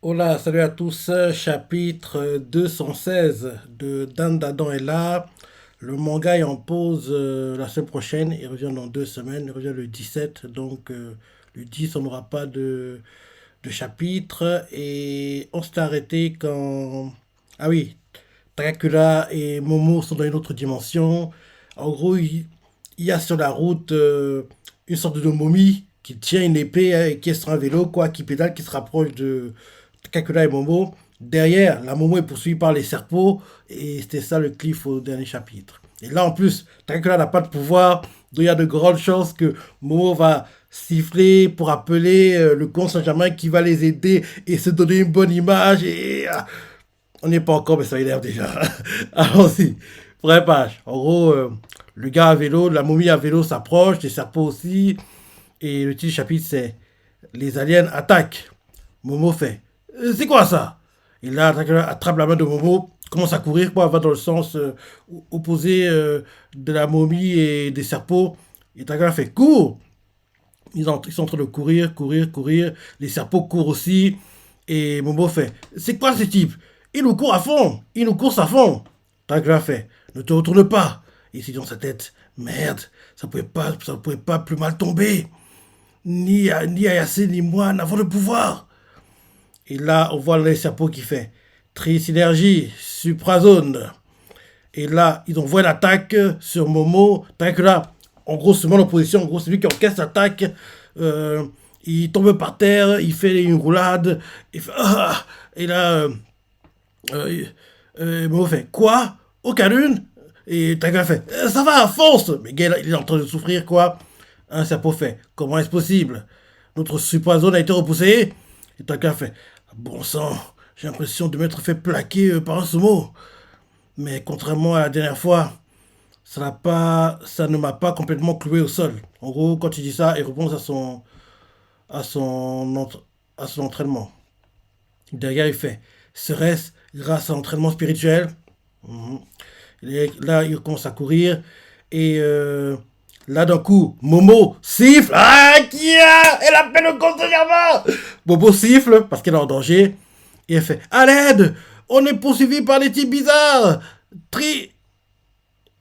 Hola, salut à tous. Chapitre 216 de Dan Dadan est là. Le manga est en pause la semaine prochaine. Il revient dans 2 semaines. Il revient le 17. Donc, le 10, on n'aura pas de chapitre. Et on s'est arrêté quand. Ah oui, Dracula et Momo sont dans une autre dimension. En gros, il y a sur la route une sorte de momie qui tient une épée et qui est sur un vélo, quoi, qui pédale, qui se rapproche de Dracula et Momo. Derrière, la Momo est poursuivie par les serpents et c'était ça le cliff au dernier chapitre. Et là, en plus, Dracula n'a pas de pouvoir, donc il y a de grandes chances que Momo va siffler pour appeler le comte Saint-Germain qui va les aider et se donner une bonne image et on n'y est pas encore, mais ça énerve déjà. Allons-y. Vraie page. En gros, le gars à vélo, la momie à vélo s'approche, les serpents aussi. Et le titre du chapitre, c'est les aliens attaquent. Momo fait c'est quoi ça? Et là, attrape la main de Momo, commence à courir, quoi, va dans le sens opposé de la momie et des serpents. Et Dracula fait cours. Ils sont en train de courir, courir, courir. Les serpents courent aussi. Et Momo fait c'est quoi ce type? Il nous court à fond. Il nous course à fond. Dracula fait ne te retourne pas. Et il s'est dit dans sa tête merde, ça pouvait pas plus mal tomber. Ni Ayase ni moi n'avons de pouvoir. Et là, on voit les serpents qui fait Tri-synergie, suprazone. Et là, ils envoient l'attaque sur Momo. Dracula, en gros, se met en position. En gros, c'est lui qui encaisse l'attaque. Euh, il tombe par terre, il fait une roulade. Il fait, ah. Et là, euh, Momo fait quoi? Aucun lune? Et Dracula fait ça va, fonce. Mais gars, il est en train de souffrir, quoi. Un serpent fait comment est-ce possible? Notre suprazone a été repoussée. Et Dracula fait bon sang, j'ai l'impression de m'être fait plaquer par un sumo. Mais contrairement à la dernière fois, ça ne m'a pas complètement cloué au sol. En gros, quand il dit ça, il repense à son, à son entraînement. Derrière, il fait serait-ce grâce à l'entraînement spirituel? Mhm. Et là, il commence à courir. Et là, d'un coup, Momo siffle. Ah, qui a? Elle appelle le compte de Germain. Momo siffle parce qu'elle est en danger. Et elle fait à l'aide! On est poursuivi par des types bizarres! Tri.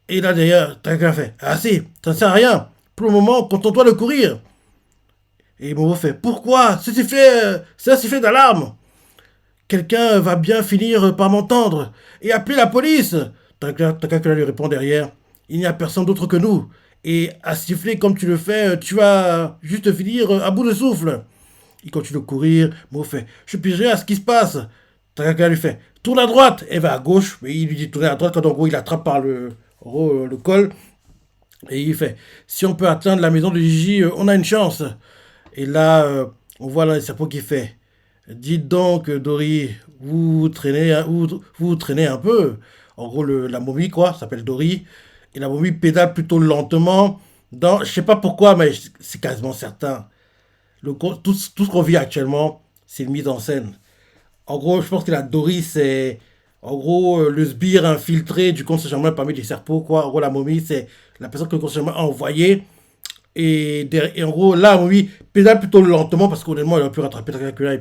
Et là, d'ailleurs, Taka fait ah si, ça ne sert à rien. Pour le moment, contente-toi de courir. Et Momo fait pourquoi? C'est un sifflet d'alarme. Quelqu'un va bien finir par m'entendre et appeler la police. Takakura lui répond derrière il n'y a personne d'autre que nous. Et à siffler comme tu le fais, tu vas juste finir à bout de souffle. Il continue de courir. Mo fait je pigerai à ce qui se passe. Takakura lui fait tourne à droite. Elle va à gauche. Mais il lui dit tourner à droite quand en gros il attrape par le col. Et il fait si on peut atteindre la maison de Gigi, on a une chance. Et là, on voit là le serpent qui fait dites donc, Dory, vous traînez un peu. En gros, la momie, quoi, s'appelle Dory. Et la momie pédale plutôt lentement. Je sais pas pourquoi, mais c'est quasiment certain. Tout ce qu'on vit actuellement, c'est une mise en scène. En gros, je pense que la Dory, c'est en gros le sbire infiltré du conseil germain parmi les serpents, quoi. En gros, la momie, c'est la personne que le conseil germain a envoyée. Et en gros, là, oui, pédale plutôt lentement parce qu'honnêtement, il aurait pu rattraper Dracula et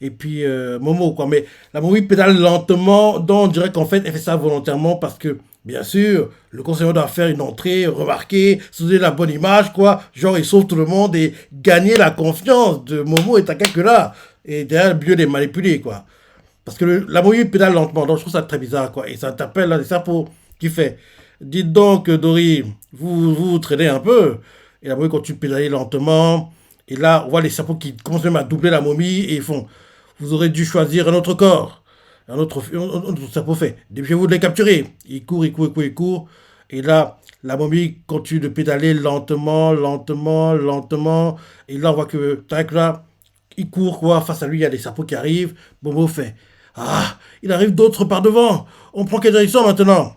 puis Momo, quoi. Mais la momie pédale lentement, donc on dirait qu'en fait, elle fait ça volontairement parce que, bien sûr, le conseiller doit faire une entrée, remarquer, se donner la bonne image, quoi. Genre, il sauve tout le monde et gagner la confiance de Momo et Dracula. Et derrière, mieux les manipuler, quoi. Parce que la momie pédale lentement, donc je trouve ça très bizarre, quoi. Et ça t'appelle là, des sapos qui fait dites donc, Dory, vous traînez un peu. Et la momie continue de pédaler lentement. Et là, on voit les serpents qui commencent même à doubler la momie et ils font vous aurez dû choisir un autre corps. Un autre serpent fait dépêchez-vous de les capturer. Il court, il court, il court, il court. Et là, la momie continue de pédaler lentement, lentement, lentement. Et là, on voit que, tac, là, il court, quoi. Face à lui, il y a des serpents qui arrivent. Bobo fait ah, il arrive d'autres par devant. On prend quelle direction maintenant?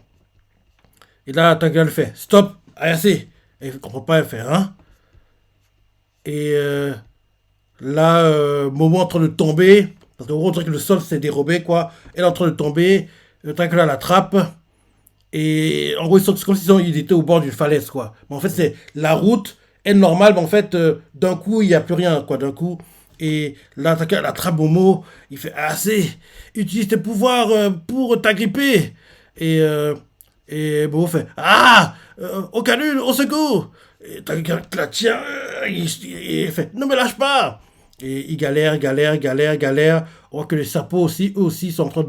Et là, Tangal fait stop, assez. Et il ne comprend pas, elle fait hein. Et là, Momo est en train de tomber. Parce qu'en gros, on dirait que le sol s'est dérobé, quoi. Elle est en train de tomber. Tangal l'attrape. Et en gros, c'est comme s'ils étaient au bord d'une falaise, quoi. Mais en fait, c'est la route est normale, mais en fait, d'un coup, il n'y a plus rien, quoi. D'un coup, Et là, l'attrape Momo, il fait assez. Utilise tes pouvoirs pour t'agripper. Et, euh, et Momo fait au canul, au secours. Et Takeka la tient. Il fait ne me lâche pas. Et il galère, galère, galère, galère. On voit que les sapos aussi, eux aussi, sont en train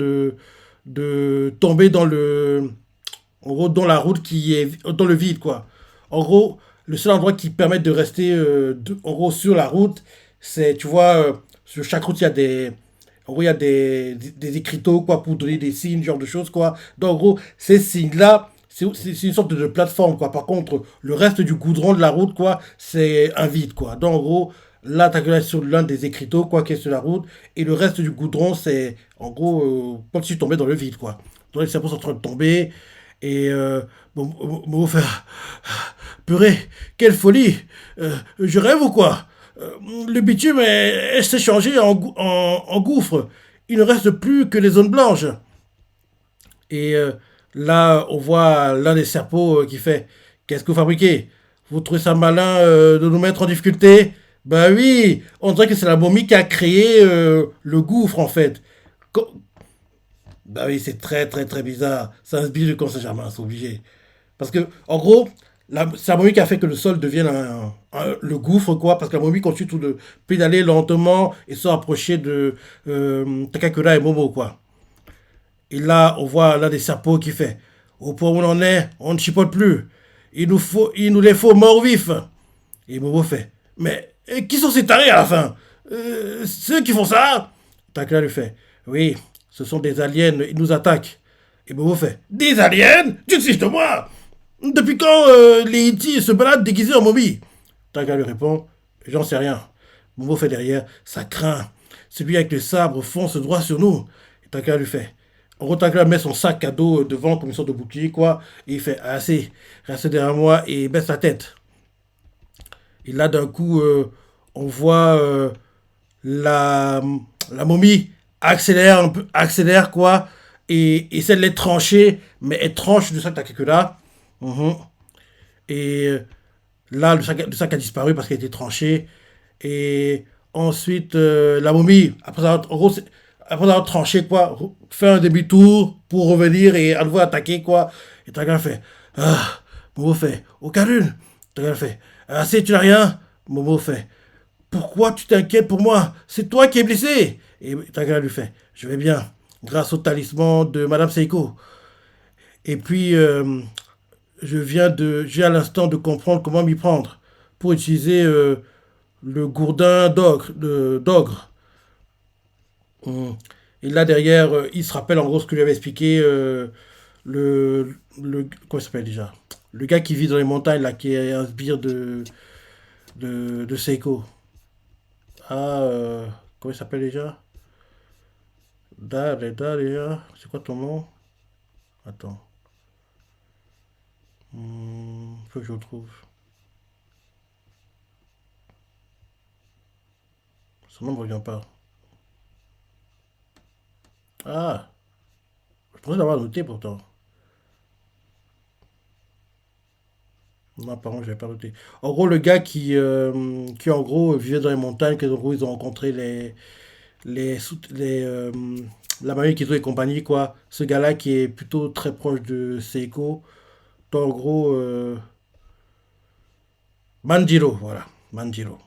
de tomber dans le. En gros, dans la route qui est dans le vide, quoi. En gros, le seul endroit qui permet de rester en gros sur la route, c'est, tu vois, sur chaque route, il y a des. En gros, il y a des écriteaux, quoi, pour donner des signes, ce genre de choses, quoi. Donc, en gros, ces signes-là, c'est une sorte de plateforme, quoi. Par contre, le reste du goudron de la route, quoi, c'est un vide, quoi. Donc, en gros, là, t'as sur l'un des écriteaux, quoi, qui est sur la route, et le reste du goudron, c'est, en gros, comme si tu tombais dans le vide, quoi. Donc, les sapots sont en train de tomber, et bon, faire purée, quelle folie! Je rêve ou quoi? Le bitume s'est changé en gouffre. Il ne reste plus que les zones blanches. Et là, on voit l'un des serpents qui fait qu'est-ce que vous fabriquez? Vous trouvez ça malin de nous mettre en difficulté? Ben oui, on dirait que c'est la momie qui a créé le gouffre en fait. Co- Bah oui, c'est très très très bizarre. Ça inspire du Conseil Germain, c'est obligé. Parce que, en gros, c'est la momie qui a fait que le sol devienne le gouffre, quoi. Parce que la momie continue tout de pédaler lentement et se rapprocher de Takakura et Momo, quoi. Et là, on voit l'un des sapots qui fait au point où on en est, on ne chipote plus. Il nous les faut morts vifs. Et Momo fait mais qui sont ces tarés à la fin? Ceux qui font ça? Takakura lui fait oui, ce sont des aliens, ils nous attaquent. Et Momo fait des aliens? Tu te fiches de moi? Depuis quand les Hittis se baladent déguisés en momie? Taka lui répond j'en sais rien. Momo fait derrière ça craint. Celui avec le sabre fonce droit sur nous. Et Taka lui fait. En gros, Taka met son sac à dos devant comme une sorte de bouclier, quoi. Et il fait assez, reste derrière moi et baisse la tête. Et là, d'un coup, on voit la, la momie accélère un peu, accélère, quoi. Et essaie de les trancher, mais elle tranche de ça Takakura. Mhm. Et là, le sac a disparu parce qu'il a été tranché. Et ensuite, la momie, en gros, après avoir tranché, quoi, fait un demi-tour pour revenir et à nouveau attaquer, quoi. Et Tagan fait Momo fait aucun lune. Tagan fait si tu n'as rien. Momo fait pourquoi tu t'inquiètes pour moi? C'est toi qui es blessé. Et Tagan lui fait je vais bien, grâce au talisman de Madame Seiko. Et puis, j'ai à l'instant de comprendre comment m'y prendre pour utiliser le gourdin d'ogre. Hum. Et là derrière, il se rappelle en gros ce que lui avait expliqué comment il s'appelle déjà? Le gars qui vit dans les montagnes là, qui est un sbire de Seiko. Comment il s'appelle déjà? Déjà. C'est quoi ton nom? Attends. Faut que je le trouve. Son nom ne me revient pas. Ah, je pourrais l'avoir noté pourtant. Non, par contre, je vais pas noté. En gros, le gars qui en gros vivait dans les montagnes, que en gros ils ont rencontré la mamie Kizo et compagnie, quoi. Ce gars-là qui est plutôt très proche de Seiko. Donc, en gros, Manjiro, voilà. Manjiro.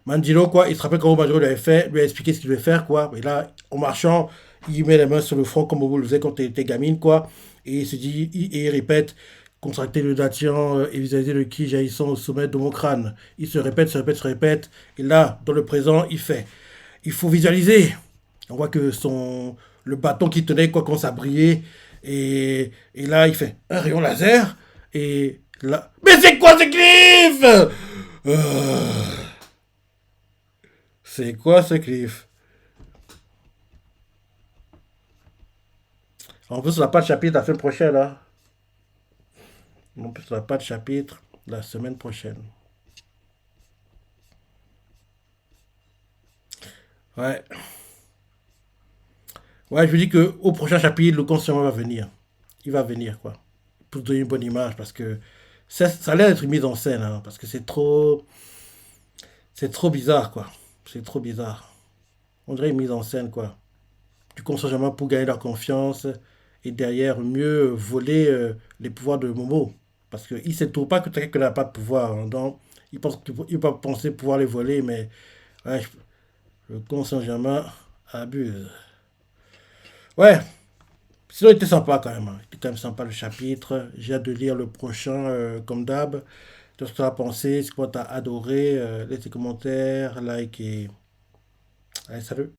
Manjiro, quoi, il se rappelle comment Manjiro lui a expliqué ce qu'il devait faire, quoi. Et là, en marchant, il met les mains sur le front comme vous le faisiez quand t'étais gamine, quoi. Et il se dit, et il répète, contracter le datien et visualiser le ki jaillissant au sommet de mon crâne. Il se répète, se répète, se répète. Et là, dans le présent, il fait, il faut visualiser. On voit que le bâton qui tenait, quoi, commence à briller. Et là, il fait un rayon laser. Et là, mais c'est quoi ce cliff? C'est quoi ce cliff? En plus, on n'a pas de chapitre la semaine prochaine, là. En plus, on n'a pas de chapitre la semaine prochaine. Ouais. Ouais, je lui dis que au prochain chapitre, le conscient va venir. Il va venir, quoi. Pour donner une bonne image, parce que ça a l'air d'être une mise en scène, hein, parce que c'est trop bizarre, quoi. C'est trop bizarre. On dirait une mise en scène, quoi. Du coup, on pour gagner leur confiance et derrière mieux voler les pouvoirs de Momo. Parce qu'il ne sait toujours pas que quelqu'un n'a pas de pouvoir, hein. Donc, il peut penser pouvoir les voler, mais ouais, le con Saint-Germain abuse. Ouais, sinon il était sympa quand même, hein. Il était quand même sympa le chapitre. J'ai hâte de lire le prochain comme d'hab. Tout ce que tu as pensé, ce que tu as adoré. Laisse tes commentaires, like et... Allez, salut.